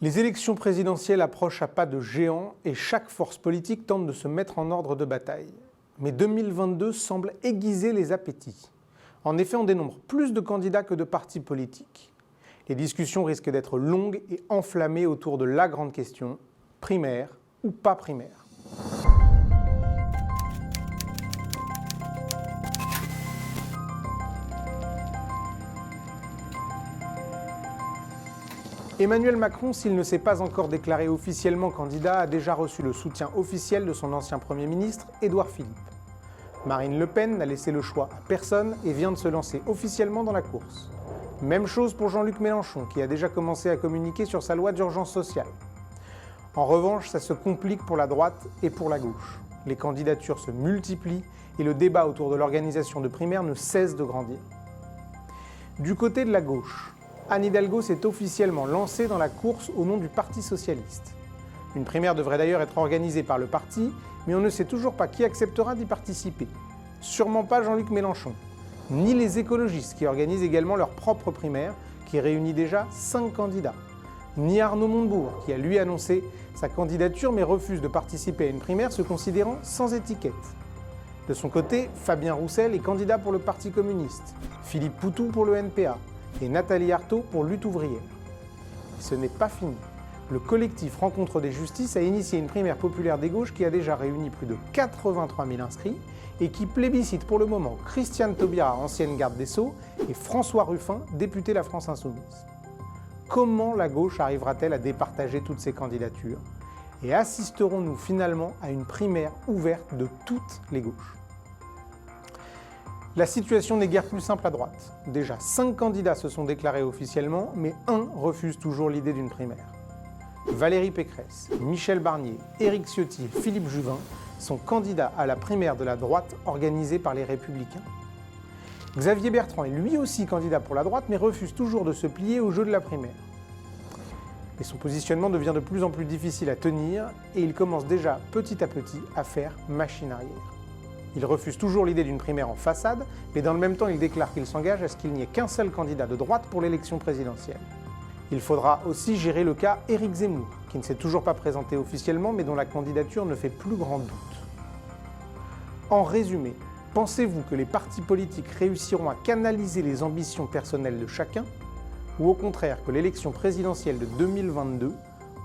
Les élections présidentielles approchent à pas de géant et chaque force politique tente de se mettre en ordre de bataille. Mais 2022 semble aiguiser les appétits. En effet, on dénombre plus de candidats que de partis politiques. Les discussions risquent d'être longues et enflammées autour de la grande question, primaire ou pas primaire. Emmanuel Macron, s'il ne s'est pas encore déclaré officiellement candidat, a déjà reçu le soutien officiel de son ancien Premier ministre, Édouard Philippe. Marine Le Pen n'a laissé le choix à personne et vient de se lancer officiellement dans la course. Même chose pour Jean-Luc Mélenchon, qui a déjà commencé à communiquer sur sa loi d'urgence sociale. En revanche, ça se complique pour la droite et pour la gauche. Les candidatures se multiplient et le débat autour de l'organisation de primaires ne cesse de grandir. Du côté de la gauche, Anne Hidalgo s'est officiellement lancée dans la course au nom du Parti socialiste. Une primaire devrait d'ailleurs être organisée par le parti, mais on ne sait toujours pas qui acceptera d'y participer. Sûrement pas Jean-Luc Mélenchon, ni les écologistes qui organisent également leur propre primaire, qui réunit déjà 5 candidats, ni Arnaud Montebourg qui a lui annoncé sa candidature mais refuse de participer à une primaire se considérant sans étiquette. De son côté, Fabien Roussel est candidat pour le Parti communiste, Philippe Poutou pour le NPA et Nathalie Arthaud pour Lutte ouvrière. Ce n'est pas fini. Le collectif Rencontre des Justices a initié une primaire populaire des gauches qui a déjà réuni plus de 83 000 inscrits et qui plébiscite pour le moment Christiane Taubira, ancienne garde des Sceaux, et François Ruffin, député La France Insoumise. Comment la gauche arrivera-t-elle à départager toutes ces candidatures? Et assisterons-nous finalement à une primaire ouverte de toutes les gauches? La situation n'est guère plus simple à droite. Déjà 5 candidats se sont déclarés officiellement, mais un refuse toujours l'idée d'une primaire. Valérie Pécresse, Michel Barnier, Éric Ciotti et Philippe Juvin sont candidats à la primaire de la droite organisée par les Républicains. Xavier Bertrand est lui aussi candidat pour la droite, mais refuse toujours de se plier au jeu de la primaire. Et son positionnement devient de plus en plus difficile à tenir et il commence déjà petit à petit à faire machine arrière. Il refuse toujours l'idée d'une primaire en façade, mais dans le même temps il déclare qu'il s'engage à ce qu'il n'y ait qu'un seul candidat de droite pour l'élection présidentielle. Il faudra aussi gérer le cas Éric Zemmour, qui ne s'est toujours pas présenté officiellement, mais dont la candidature ne fait plus grand doute. En résumé, pensez-vous que les partis politiques réussiront à canaliser les ambitions personnelles de chacun, ou au contraire que l'élection présidentielle de 2022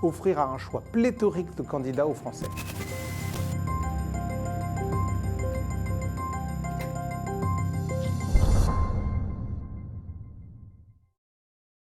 offrira un choix pléthorique de candidats aux Français ?